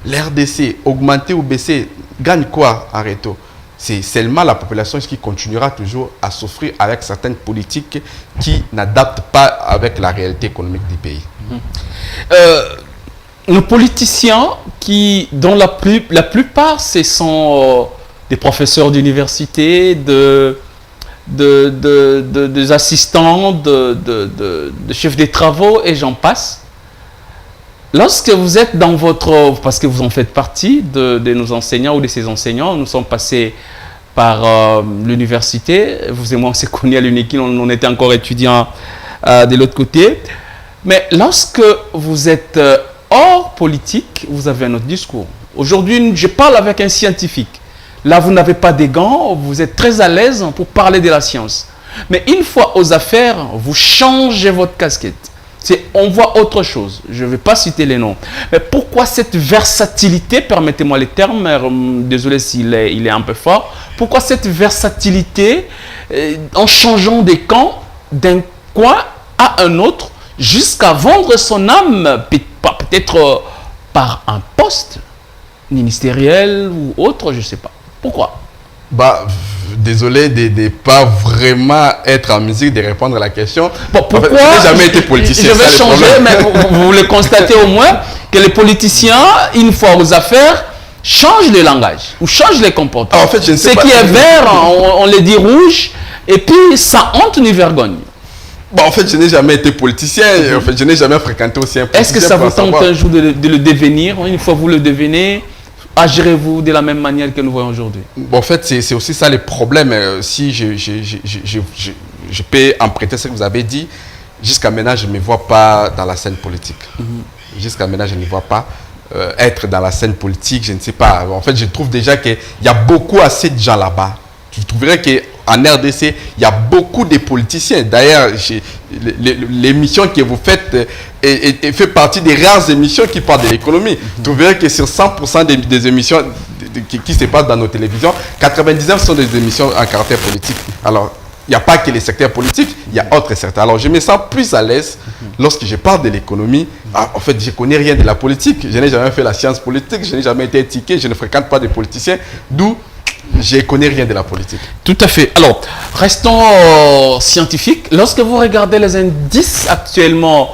L'RDC, augmenter ou baisser, gagne quoi en retour? C'est seulement la population qui continuera toujours à souffrir avec certaines politiques qui n'adaptent pas avec la réalité économique du pays. Nos politiciens, dont la plupart, ce sont des professeurs d'université, des assistants, de chefs des travaux, et j'en passe. Lorsque vous êtes dans parce que vous en faites partie de nos enseignants ou de ces enseignants, nous sommes passés par l'université, vous et moi on s'est connus à l'UNIKIL, on était encore étudiants de l'autre côté. Mais lorsque vous êtes hors politique, vous avez un autre discours. Aujourd'hui, je parle avec un scientifique. Là, vous n'avez pas des gants, vous êtes très à l'aise pour parler de la science. Mais une fois aux affaires, vous changez votre casquette. On voit autre chose. Je ne vais pas citer les noms. Mais pourquoi cette versatilité, permettez-moi les termes, désolé s'il est un peu fort, pourquoi cette versatilité en changeant des camps d'un coin à un autre jusqu'à vendre son âme, peut-être par un poste ministériel ou autre, je ne sais pas. Pourquoi? Désolé de ne pas vraiment être en mesure de répondre à la question. Bon, pourquoi? Je n'ai jamais été politicien. Je vais changer, mais vous le constatez au moins que les politiciens, une fois aux affaires, changent le langage ou changent les comportements. En fait, je ne sais pas. Ce qui est vert, on le dit rouge, et puis ça honte ni vergogne. Bon, en fait, je n'ai jamais été politicien. En fait, je n'ai jamais fréquenté aussi un politicien. Est-ce que ça vous tente un jour de le devenir? Une fois vous le devenez, agirez-vous de la même manière que nous voyons aujourd'hui? Bon, en fait, c'est aussi ça le problème. Si je peux emprunter ce que vous avez dit, jusqu'à maintenant, je ne me vois pas dans la scène politique. Jusqu'à maintenant, je ne me vois pas être dans la scène politique, je ne sais pas. En fait, je trouve déjà qu'il y a beaucoup assez de gens là-bas. Tu trouverais qu'en RDC, il y a beaucoup de politiciens. D'ailleurs, l'émission que vous faites fait partie des rares émissions qui parlent de l'économie. Tu trouverais que sur 100% des émissions qui se passent dans nos télévisions, 99 sont des émissions en caractère politique. Alors, il n'y a pas que les secteurs politiques, il y a autres secteurs. Alors, je me sens plus à l'aise lorsque je parle de l'économie. En fait, je ne connais rien de la politique. Je n'ai jamais fait la science politique, je n'ai jamais été étiqueté, je ne fréquente pas de politiciens. D'où je ne connais rien de la politique. Tout à fait. Alors, restons scientifiques. Lorsque vous regardez les indices actuellement,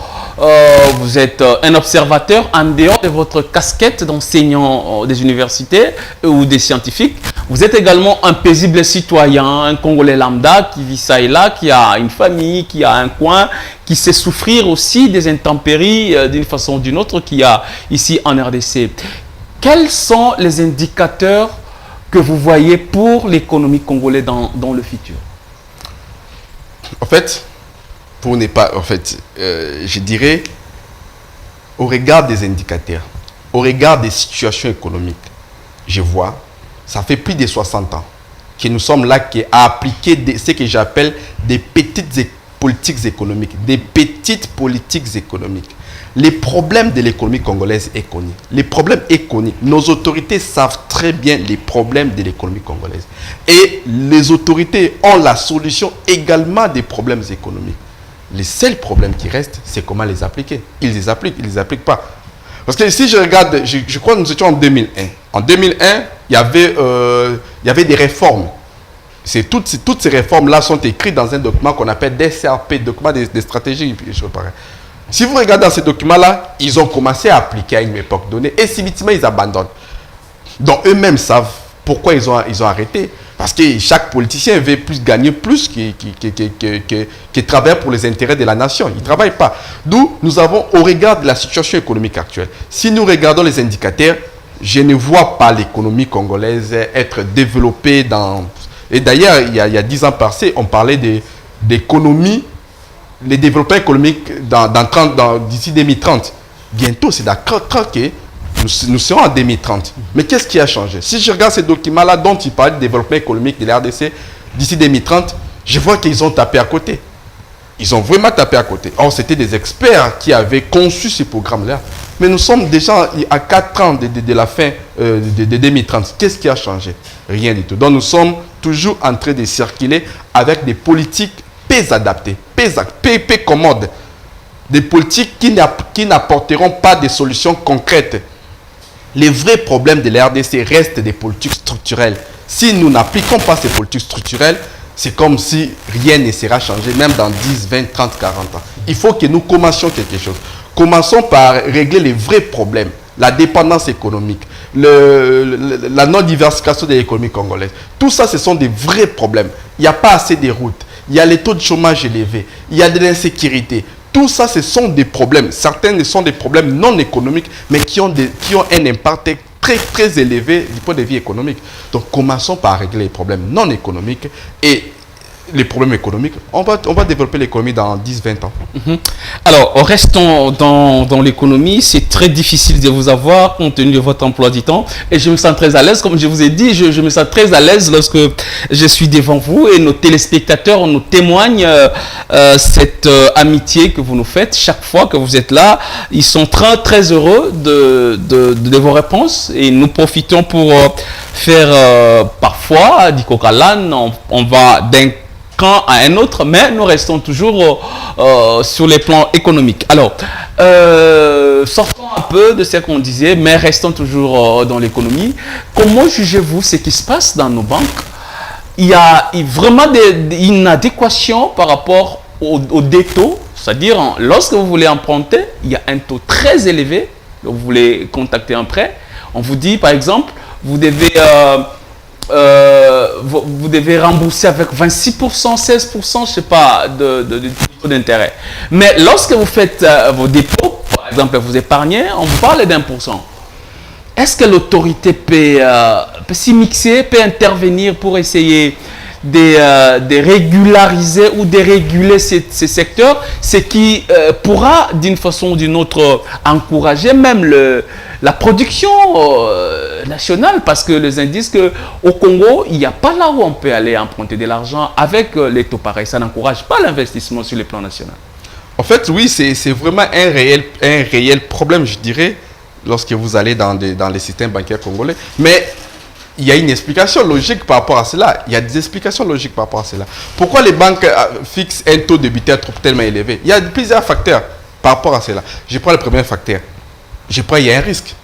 vous êtes un observateur en dehors de votre casquette d'enseignant des universités ou des scientifiques. Vous êtes également un paisible citoyen, un Congolais lambda qui vit ça et là, qui a une famille, qui a un coin, qui sait souffrir aussi des intempéries d'une façon ou d'une autre qu'il y a ici en RDC. Quels sont les indicateurs que vous voyez pour l'économie congolaise dans le futur? En fait, pour ne pas, je dirais, au regard des indicateurs, au regard des situations économiques, je vois, ça fait plus de 60 ans que nous sommes là à appliquer ce que j'appelle des petites politiques économiques, des petites politiques économiques. Les problèmes de l'économie congolaise est connu. Les problèmes est connu. Nos autorités savent très bien les problèmes de l'économie congolaise. Et les autorités ont la solution également des problèmes économiques. Les seuls problèmes qui restent, c'est comment les appliquer. Ils les appliquent pas. Parce que si je regarde, je crois que nous étions en 2001. En 2001, il y avait des réformes. Toutes ces réformes-là sont écrites dans un document qu'on appelle DCRP, document de stratégie. Si vous regardez dans ces documents-là, ils ont commencé à appliquer à une époque donnée et subitement ils abandonnent. Donc eux-mêmes savent pourquoi ils ont arrêté. Parce que chaque politicien veut gagner plus que travailler pour les intérêts de la nation. Il ne travaille pas. D'où nous avons, au regard de la situation économique actuelle, si nous regardons les indicateurs, je ne vois pas l'économie congolaise être développée dans... Et d'ailleurs, il y a 10 ans passés, on parlait d'économie, les développements économiques d'ici 2030. Bientôt, c'est d'accord que nous serons en 2030. Mais qu'est-ce qui a changé? Si je regarde ces documents-là dont ils parlent de développement économique de la RDC d'ici 2030, je vois qu'ils ont tapé à côté. Ils ont vraiment tapé à côté. Or, c'était des experts qui avaient conçu ce programme-là. Mais nous sommes déjà à 4 ans de la fin de 2030. Qu'est-ce qui a changé? Rien du tout. Donc, nous sommes toujours en train de circuler avec des politiques peu adaptées, peu commodes. Des politiques qui n'apporteront pas de solutions concrètes. Les vrais problèmes de la RDC restent des politiques structurelles. Si nous n'appliquons pas ces politiques structurelles, c'est comme si rien ne sera changé, même dans 10, 20, 30, 40 ans. Il faut que nous commencions quelque chose. Commençons par régler les vrais problèmes. La dépendance économique, la non-diversification de l'économie congolaise. Tout ça, ce sont des vrais problèmes. Il n'y a pas assez de routes. Il y a les taux de chômage élevés. Il y a de l'insécurité. Tout ça, ce sont des problèmes. Certains sont des problèmes non économiques, mais qui ont un impact très, très élevé du point de vue économique. Donc, commençons par régler les problèmes non économiques et les problèmes économiques. On va développer l'économie dans 10-20 ans. Alors, restons dans l'économie. C'est très difficile de vous avoir compte tenu de votre emploi du temps. Et je me sens très à l'aise. Comme je vous ai dit, je me sens très à l'aise lorsque je suis devant vous. Et nos téléspectateurs nous témoignent cette amitié que vous nous faites. Chaque fois que vous êtes là, ils sont très, très heureux de vos réponses. Et nous profitons pour faire parfois, du coq à l'âne, on va d'un camp à un autre, mais nous restons toujours sur les plans économiques. Alors, sortons un peu de ce qu'on disait, mais restons toujours dans l'économie. Comment jugez-vous ce qui se passe dans nos banques? Il y a vraiment une adéquation par rapport au taux, c'est-à-dire lorsque vous voulez emprunter, il y a un taux très élevé, vous voulez contacter un prêt, on vous dit par exemple, vous devez vous devez rembourser avec 26%, 16%, je ne sais pas, de taux d'intérêt. Mais lorsque vous faites vos dépôts, par exemple, vous épargnez, on vous parle d'1%. Est-ce que l'autorité peut s'y mixer, peut intervenir pour essayer de régulariser ou de réguler ces secteurs, ce qui pourra d'une façon ou d'une autre encourager même la production nationale, parce que les indices qu'au Congo, il n'y a pas là où on peut aller emprunter de l'argent avec les taux pareils. Ça n'encourage pas l'investissement sur le plan national. En fait, oui, c'est vraiment un réel problème, je dirais, lorsque vous allez dans les systèmes bancaires congolais. Mais il y a une explication logique par rapport à cela. Il y a des explications logiques par rapport à cela. Pourquoi les banques fixent un taux de budget tellement élevé? Il y a plusieurs facteurs par rapport à cela. Je prends le premier facteur. Il y a un risque.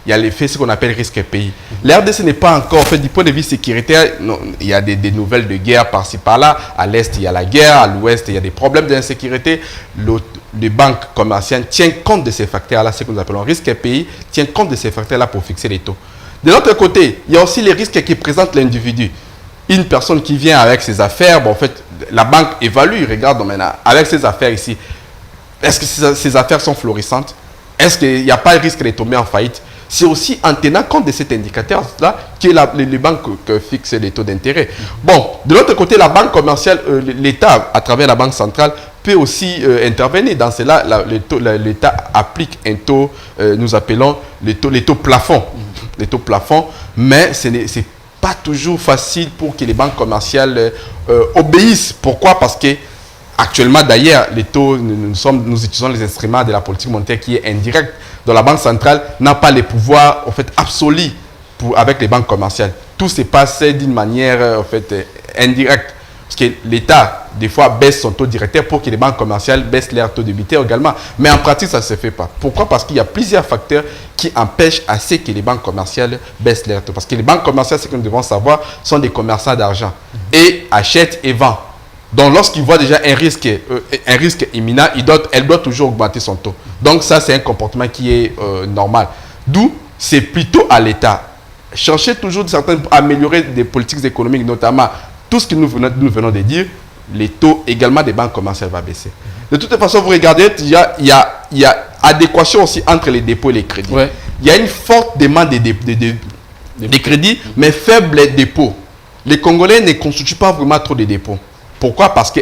Il y a l'effet, ce qu'on appelle risque pays. La RDC n'est pas encore, en fait, du point de vue sécuritaire, non, il y a des nouvelles de guerre par-ci par-là. À l'est, il y a la guerre. À l'ouest, il y a des problèmes d'insécurité. Les banques commerciales tiennent compte de ces facteurs-là, ce que nous appelons risque pays, tiennent compte de ces facteurs-là pour fixer les taux. De l'autre côté, il y a aussi les risques qui présentent l'individu. Une personne qui vient avec ses affaires, bon, en fait, la banque évalue, regarde maintenant, avec ses affaires ici, est-ce que ces affaires sont florissantes? Est-ce qu'il n'y a pas le risque de tomber en faillite? C'est aussi en tenant compte de cet indicateur-là que les banques fixent les taux d'intérêt. Bon, de l'autre côté, la banque commerciale, l'État, à travers la banque centrale, peut aussi intervenir. Dans cela, l'État applique un taux, nous appelons les taux plafonds. Les taux plafonds, mais ce n'est pas toujours facile pour que les banques commerciales obéissent. Pourquoi? Parce que actuellement, d'ailleurs, les taux, nous utilisons les instruments de la politique monétaire qui est indirecte, dont la Banque centrale n'a pas les pouvoirs en fait, absolus avec les banques commerciales. Tout se passe d'une manière en fait, indirecte. Parce que l'État, des fois, baisse son taux directeur pour que les banques commerciales baissent leur taux de budget également. Mais en pratique, ça ne se fait pas. Pourquoi? Parce qu'il y a plusieurs facteurs qui empêchent assez que les banques commerciales baissent leur taux. Parce que les banques commerciales, ce que nous devons savoir, sont des commerçants d'argent. Et achètent et vendent. Donc, lorsqu'ils voient déjà un risque imminent, elle doit toujours augmenter son taux. Donc, ça, c'est un comportement qui est normal. D'où, c'est plutôt à l'État. Chercher toujours à améliorer des politiques économiques, notamment tout ce que nous venons de dire, les taux également des banques commerciales vont baisser. De toute façon, vous regardez, il y a adéquation aussi entre les dépôts et les crédits. Ouais. Il y a une forte demande des crédits, mais faible dépôt. Les Congolais ne constituent pas vraiment trop de dépôts. Pourquoi? Parce que,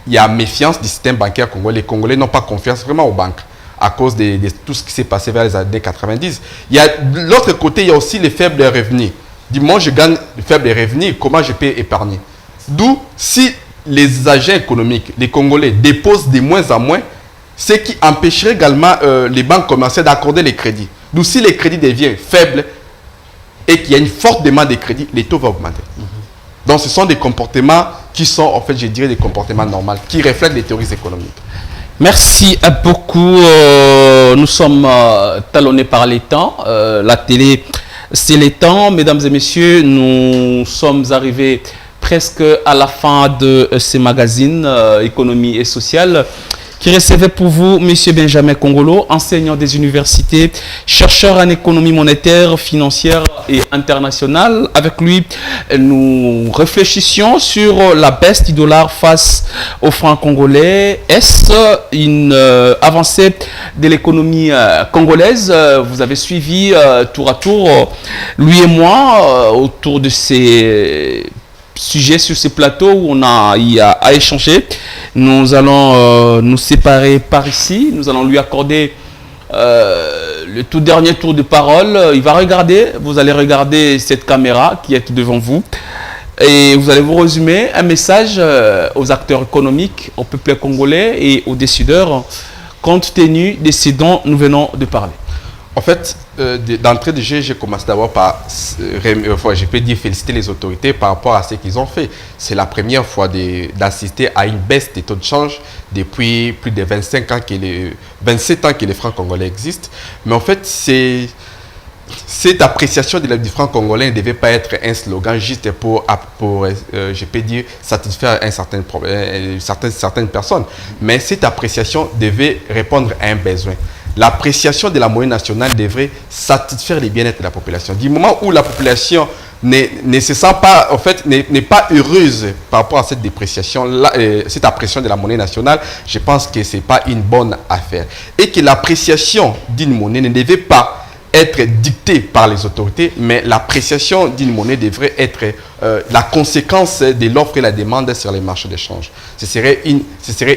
il y a méfiance du système bancaire congolais. Les Congolais n'ont pas confiance vraiment aux banques à cause de tout ce qui s'est passé vers les années 90. De l'autre côté, il y a aussi les faibles revenus. Dis-moi, je gagne de faibles revenus, comment je peux épargner? D'où, si les agents économiques, les Congolais, déposent de moins en moins, ce qui empêcherait également les banques commerciales d'accorder les crédits. D'où, si les crédits deviennent faibles et qu'il y a une forte demande de crédits, les taux vont augmenter. Donc, ce sont des comportements qui sont, en fait, je dirais, des comportements normaux, qui reflètent les théories économiques. Merci beaucoup. Nous sommes talonnés par les temps. La télé, c'est les temps. Mesdames et messieurs, nous sommes arrivés presque à la fin de ces magazines économie et sociale qui recevait pour vous M. Benjamin Kongolo, enseignant des universités, chercheur en économie monétaire, financière et internationale. Avec lui, nous réfléchissions sur la baisse du dollar face au franc congolais. Est-ce une avancée de l'économie congolaise? Vous avez suivi tour à tour, lui et moi, autour de ces sujet sur ce plateau où on a à échanger. Nous allons nous séparer par ici. Nous allons lui accorder le tout dernier tour de parole. Il va regarder, vous allez regarder cette caméra qui est devant vous et vous allez vous résumer un message aux acteurs économiques, au peuple congolais et aux décideurs compte tenu de ce dont nous venons de parler. En fait, d'entrée de jeu, j'ai commencé d'abord par, je peux dire, féliciter les autorités par rapport à ce qu'ils ont fait. C'est la première fois d'assister à une baisse des taux de change depuis plus de 27 ans que les francs congolais existent. Mais en fait, cette appréciation du franc congolais ne devait pas être un slogan juste pour je peux dire, satisfaire un certain problème, certaines personnes. Mais cette appréciation devait répondre à un besoin. L'appréciation de la monnaie nationale devrait satisfaire les bien-être de la population. Du moment où la population ne se sent pas, en fait, n'est pas heureuse par rapport à cette dépréciation, cette appréciation de la monnaie nationale, je pense que ce n'est pas une bonne affaire. Et que l'appréciation d'une monnaie ne devait pas être dictée par les autorités, mais l'appréciation d'une monnaie devrait être la conséquence de l'offre et la demande sur les marchés d'échange. Ce serait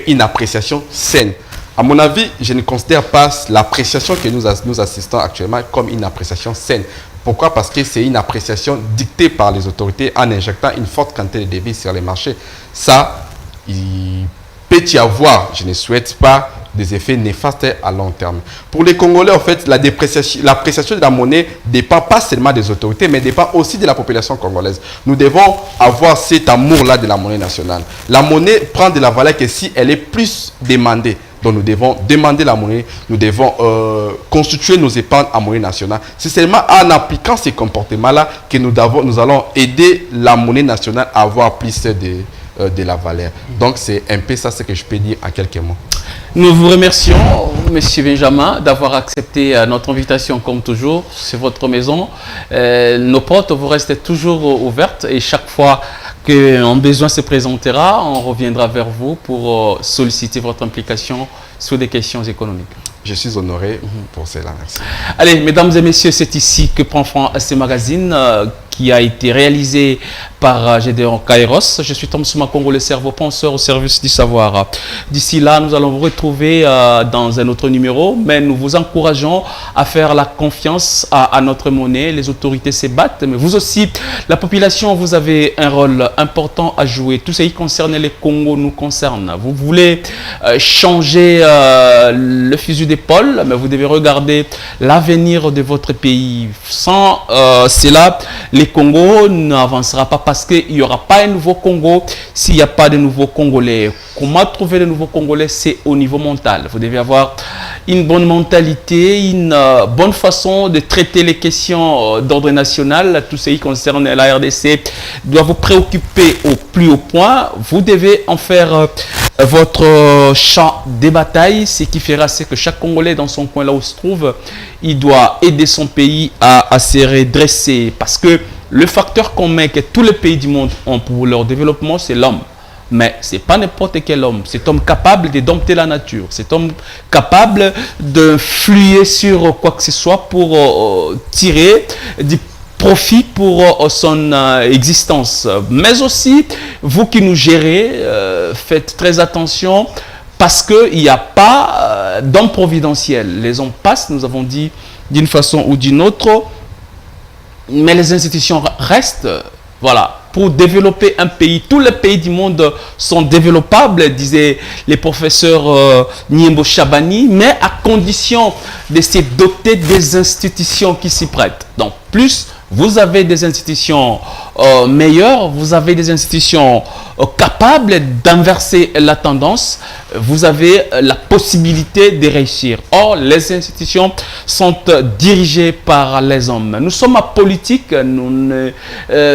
une appréciation saine. À mon avis, je ne considère pas l'appréciation que nous assistons actuellement comme une appréciation saine. Pourquoi? Parce que c'est une appréciation dictée par les autorités en injectant une forte quantité de devises sur les marchés. Ça, il peut y avoir, je ne souhaite pas, des effets néfastes à long terme. Pour les Congolais, en fait, l'appréciation de la monnaie ne dépend pas seulement des autorités, mais dépend aussi de la population congolaise. Nous devons avoir cet amour-là de la monnaie nationale. La monnaie prend de la valeur que si elle est plus demandée. Donc nous devons demander la monnaie, nous devons constituer nos épargnes en monnaie nationale. C'est seulement en appliquant ces comportements-là que nous allons aider la monnaie nationale à avoir plus de la valeur. Donc c'est un peu ça ce que je peux dire en quelques mots. Nous vous remercions, M. Benjamin, d'avoir accepté notre invitation comme toujours. C'est votre maison. Nos portes vous restent toujours ouvertes et chaque fois qu'un besoin se présentera, on reviendra vers vous pour solliciter votre implication sur des questions économiques. Je suis honoré pour cela. Merci. Allez, mesdames et messieurs, c'est ici que prend fin ce magazine qui a été réalisé par Gédéon Kairos. Je suis Tom Souma Congo, le cerveau penseur au service du savoir. D'ici là, nous allons vous retrouver dans un autre numéro, mais nous vous encourageons à faire la confiance à notre monnaie. Les autorités se battent, mais vous aussi, la population, vous avez un rôle important à jouer. Tout ce qui concerne les Congo nous concerne. Vous voulez changer le fusil d'épaule, mais vous devez regarder l'avenir de votre pays. Sans cela, les Congo n'avancera pas parce qu'il n'y aura pas un nouveau Congo s'il n'y a pas de nouveaux Congolais. Comment trouver de nouveaux Congolais? C'est au niveau mental. Vous devez avoir une bonne mentalité, une bonne façon de traiter les questions d'ordre national. Tout ce qui concerne la RDC doit vous préoccuper au plus haut point. Vous devez en faire votre champ de bataille, ce qui fera c'est que chaque Congolais dans son coin là où il se trouve, il doit aider son pays à se redresser parce que le facteur commun que tous les pays du monde ont pour leur développement, c'est l'homme. Mais ce n'est pas n'importe quel homme. Cet homme capable de dompter la nature. Cet homme capable d'influer sur quoi que ce soit pour tirer du profit pour son existence. Mais aussi, vous qui nous gérez, faites très attention parce qu'il n'y a pas d'homme providentiel. Les hommes passent, nous avons dit d'une façon ou d'une autre, mais les institutions restent, voilà, pour développer un pays. Tous les pays du monde sont développables, disaient les professeurs Niembo Chabani, mais à condition de se doter des institutions qui s'y prêtent. Donc, plus vous avez des institutions meilleures, vous avez des institutions capables d'inverser la tendance, vous avez la possibilité de réussir. Or, les institutions sont dirigées par les hommes. Nous sommes apolitiques, nous ne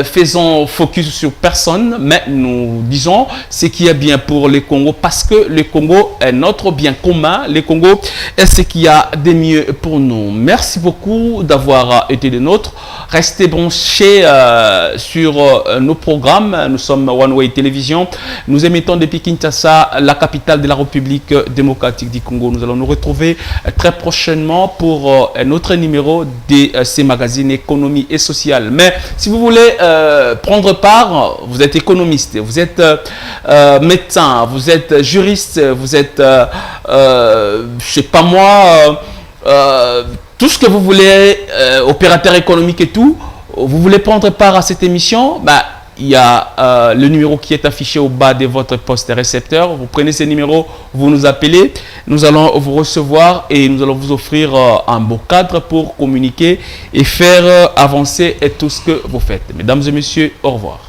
faisons focus sur personne, mais nous disons ce qui est bien pour le Congo, parce que le Congo est notre bien commun. Le Congo est ce qu'il y a de mieux pour nous. Merci beaucoup d'avoir été des nôtres. Restez branchés sur nos programmes. Nous sommes One Way Télévision. Nous émettons depuis Kinshasa, la capitale de la République démocratique du Congo. Nous allons nous retrouver très prochainement pour un autre numéro de ces magazines économie et sociale. Mais si vous voulez prendre part, vous êtes économiste, vous êtes médecin, vous êtes juriste, vous êtes, je sais pas moi, tout ce que vous voulez, opérateur économique et tout, vous voulez prendre part à cette émission, bah, il y a le numéro qui est affiché au bas de votre poste récepteur. Vous prenez ce numéro, vous nous appelez, nous allons vous recevoir et nous allons vous offrir un beau cadre pour communiquer et faire avancer tout ce que vous faites. Mesdames et messieurs, au revoir.